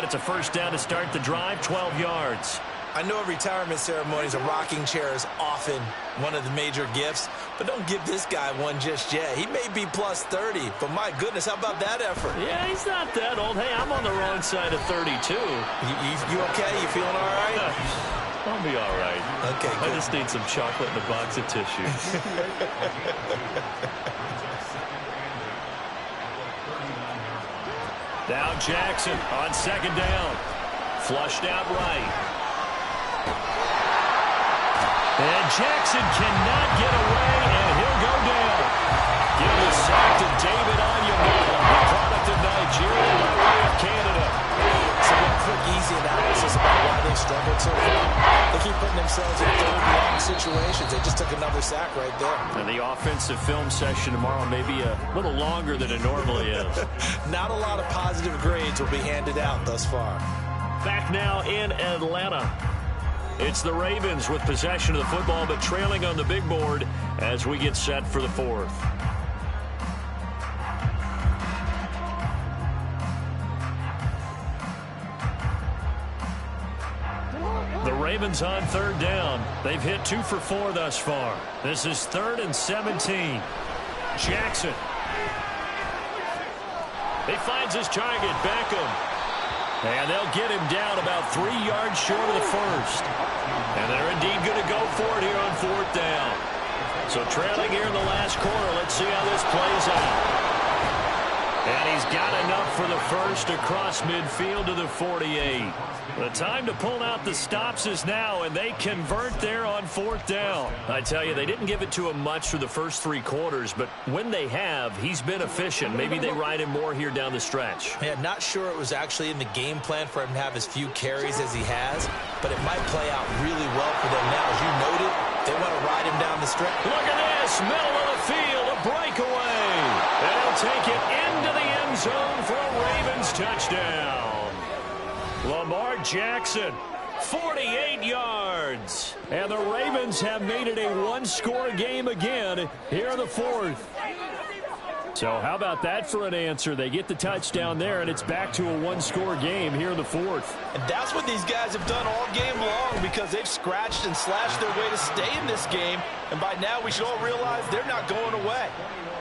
It's a first down to start the drive, 12 yards. I know at retirement ceremonies, a rocking chair is often one of the major gifts, but don't give this guy one just yet. He may be plus 30, but my goodness, how about that effort? Yeah, he's not that old. Hey, I'm on the wrong side of 32. You okay? You feeling all right? I'll be all right. Okay, good. I just need some chocolate and a box of tissue. Now Jackson on second down. Flushed out right. And Jackson cannot get away, and he'll go down. Give the sack to David Onyemata, the product of Nigeria by way of Canada. So a quick, easy analysis about why they struggled so far. They keep putting themselves in third and long situations. They just took another sack right there. And the offensive film session tomorrow may be a little longer than it normally is. Not a lot of positive grades will be handed out thus far. Back now in Atlanta. It's the Ravens with possession of the football, but trailing on the big board as we get set for the fourth. The Ravens on third down. They've hit 2 for 4 thus far. This is 3rd and 17. Jackson. He finds his target, Beckham. And they'll get him down about 3 yards short of the first. And they're indeed going to go for it here on 4th down. So trailing here in the last quarter, let's see how this plays out. And he's got enough for the first across midfield to the 48. The time to pull out the stops is now, and they convert there on 4th down. I tell you, they didn't give it to him much for the first 3 quarters, but when they have, he's been efficient. Maybe they ride him more here down the stretch. Yeah, not sure it was actually in the game plan for him to have as few carries as he has, but it might play out really well for them now. As you noted, they want to ride him down the stretch. Look at this, middle of the field, a breakaway. And he'll take it into the end zone for a Ravens touchdown. Lamar Jackson, 48 yards. And the Ravens have made it a 1-score game again here in the 4th. So how about that for an answer? They get the touchdown there, and it's back to a 1-score game here in the 4th. And that's what these guys have done all game long, because they've scratched and slashed their way to stay in this game. And by now, we should all realize they're not going away.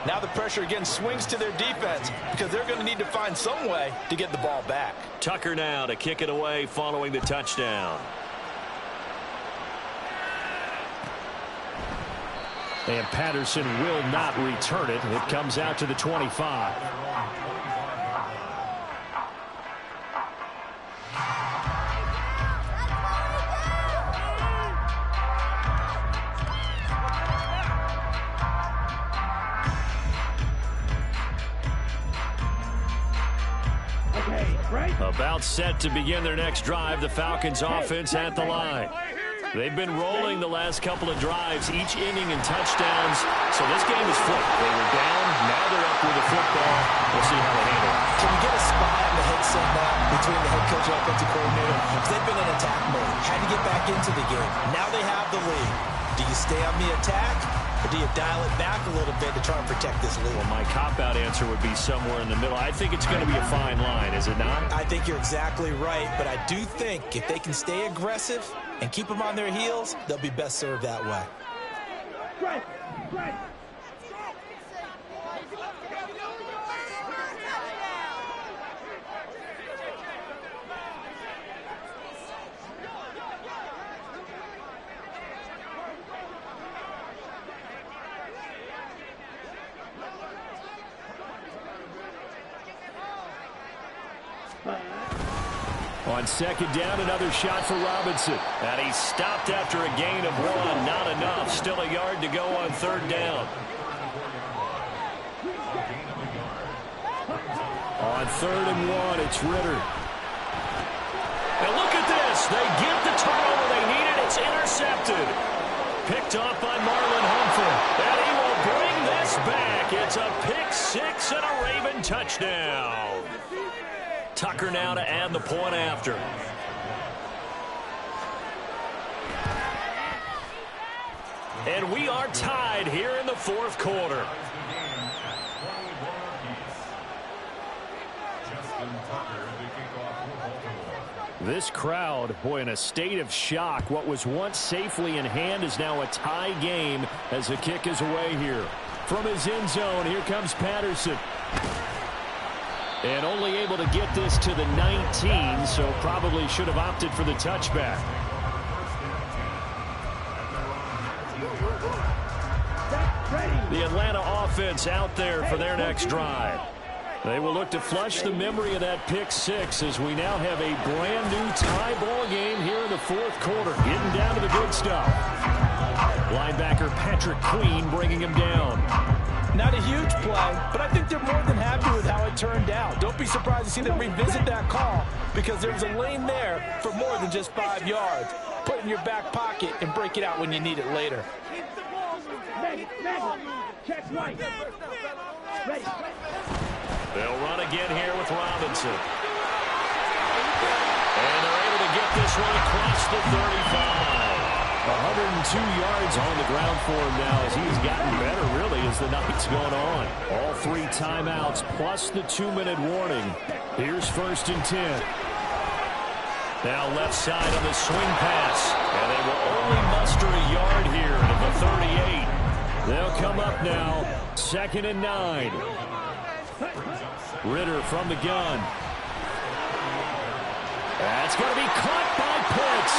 Now the pressure again swings to their defense, because they're going to need to find some way to get the ball back. Tucker now to kick it away following the touchdown. And Patterson will not return it. It comes out to the 25. About set to begin their next drive, the Falcons offense at the line. They've been rolling the last couple of drives, each inning in touchdowns. So this game is flipped. They were down, now they're up with the football. We'll see how they handle it. Can we get a spy on the headset now between the head coach and offensive coordinator? Because they've been in attack mode. Had to get back into the game. Now they have the lead. Do you stay on the attack, or do you dial it back a little bit to try and protect this lead? Well, my cop-out answer would be somewhere in the middle. I think it's going to be a fine line, is it not? I think you're exactly right, but I do think if they can stay aggressive and keep them on their heels, they'll be best served that way. Right. On second down, another shot for Robinson. And he stopped after a gain of 1. Not enough. Still a yard to go on third down. On 3rd and 1, it's Ritter. And look at this. They get the turnover they needed. It's intercepted. Picked off by Marlon Humphrey. And he will bring this back. It's a pick 6 and a Raven touchdown. Tucker now to add the point after. And we are tied here in the 4th quarter. This crowd, boy, in a state of shock. What was once safely in hand is now a tie game as the kick is away here. From his end zone, here comes Patterson. And only able to get this to the 19, so probably should have opted for the touchback. The Atlanta offense out there for their next drive. They will look to flush the memory of that pick six as we now have a brand new tie ball game here in the fourth quarter. Getting down to the good stuff. Linebacker Patrick Queen bringing him down. Not a huge play, but I think they're more than happy with how it turned out. Don't be surprised to see them revisit that call because there's a lane there for more than just 5 yards. Put it in your back pocket and break it out when you need it later. They'll run again here with Robinson. And they're able to get this one across the 35. 102 yards on the ground for him now as he's gotten better, really, as the night's gone on. All 3 timeouts plus the 2-minute warning. Here's 1st and 10. Now left side on the swing pass. And they will only muster a yard here to the 38. They'll come up now, 2nd and 9. Ritter from the gun. That's going to be caught by Pitts.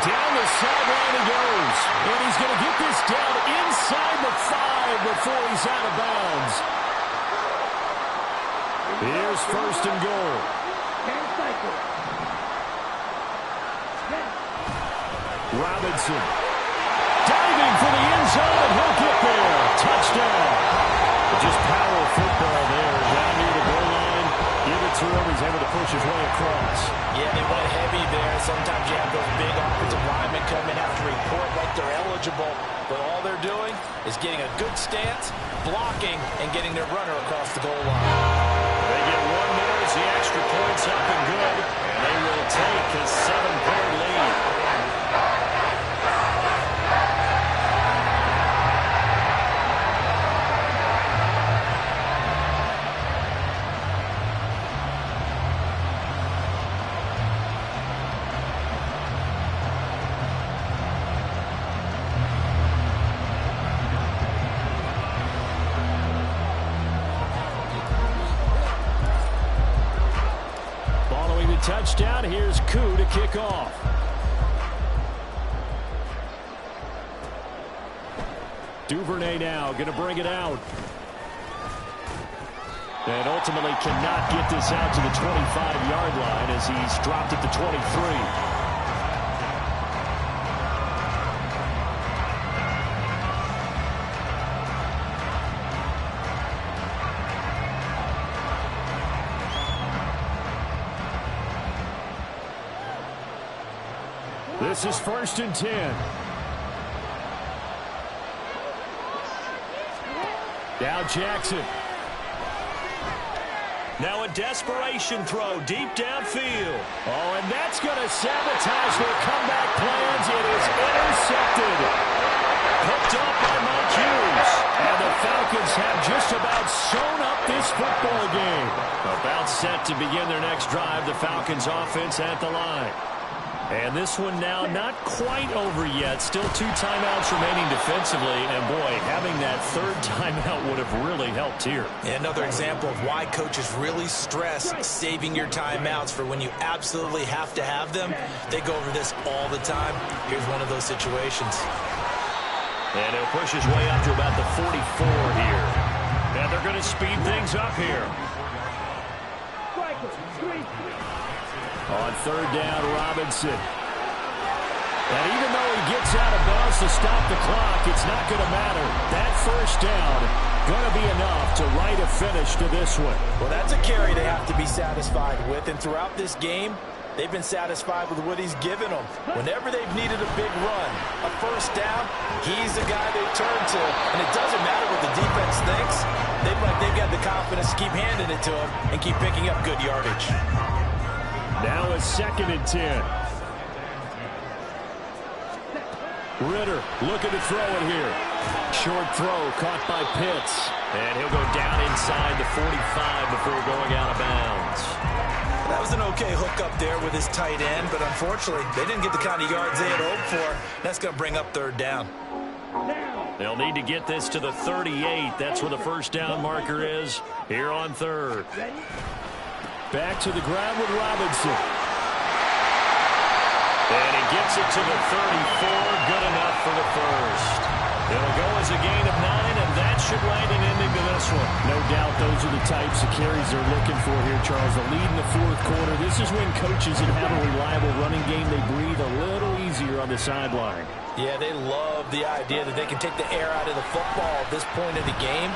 Down the sideline he goes. And he's going to get this down inside the 5 before he's out of bounds. Here's 1st and goal. Robinson. Diving for the end zone, and he'll get there. Touchdown. Just power football there. Down near the goal line. Give it to him. He's able to push his way across. Yeah, they went heavy there. Sometimes you have those big offensive linemen come in, have to report like they're eligible. But all they're doing is getting a good stance, blocking, and getting their runner across the goal line. They get one more as the extra point's up and good. And they will take a 7-point lead. Touchdown. Here's Koo to kick off. Duvernay now going to bring it out. And ultimately cannot get this out to the 25-yard line as he's dropped at the 23. This is 1st and 10. Now Jackson. Now a desperation throw deep downfield. Oh, and that's going to sabotage their comeback plans. It is intercepted. Picked up by Mike Hughes. And the Falcons have just about sewn up this football game. About set to begin their next drive. The Falcons offense at the line. And this one now not quite over yet. Still 2 timeouts remaining defensively. And, boy, having that 3rd timeout would have really helped here. Another example of why coaches really stress saving your timeouts for when you absolutely have to have them. They go over this all the time. Here's one of those situations. And he'll push his way up to about the 44 here. And they're going to speed things up here. On 3rd down, Robinson. And even though he gets out of bounds to stop the clock, it's not going to matter. That 1st down going to be enough to write a finish to this one. Well, that's a carry they have to be satisfied with. And throughout this game, they've been satisfied with what he's given them. Whenever they've needed a big run, a 1st down, he's the guy they turn to. And it doesn't matter what the defense thinks. They've got the confidence to keep handing it to him and keep picking up good yardage. Now a 2nd and 10. Ritter looking to throw it here. Short throw caught by Pitts. And he'll go down inside the 45 before going out of bounds. That was an okay hook up there with his tight end, but unfortunately, they didn't get the kind of yards they had hoped for. That's going to bring up third down. They'll need to get this to the 38. That's where the first down marker is here on third. Back to the ground with Robinson. And he gets it to the 34. Good enough for the first. It'll go as a gain of 9, and that should land an ending to this one. No doubt those are the types of carries they're looking for here, Charles. The lead in the fourth quarter. This is when coaches that have a reliable running game, they breathe a little easier on the sideline. Yeah, they love the idea that they can take the air out of the football at this point of the game.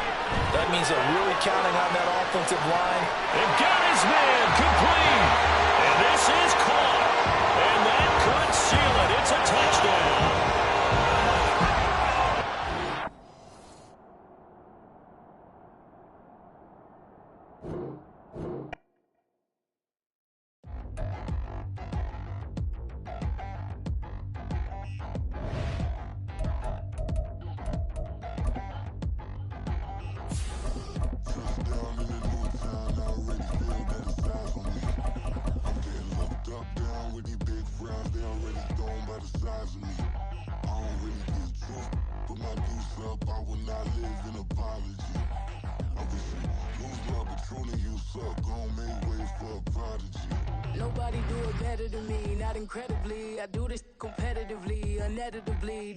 That means they're really counting on that offensive line. And got his man complete. And this is caught. And that could seal it. It's a touchdown. Nobody do it better than me, not incredibly. I do this competitively, uneditably.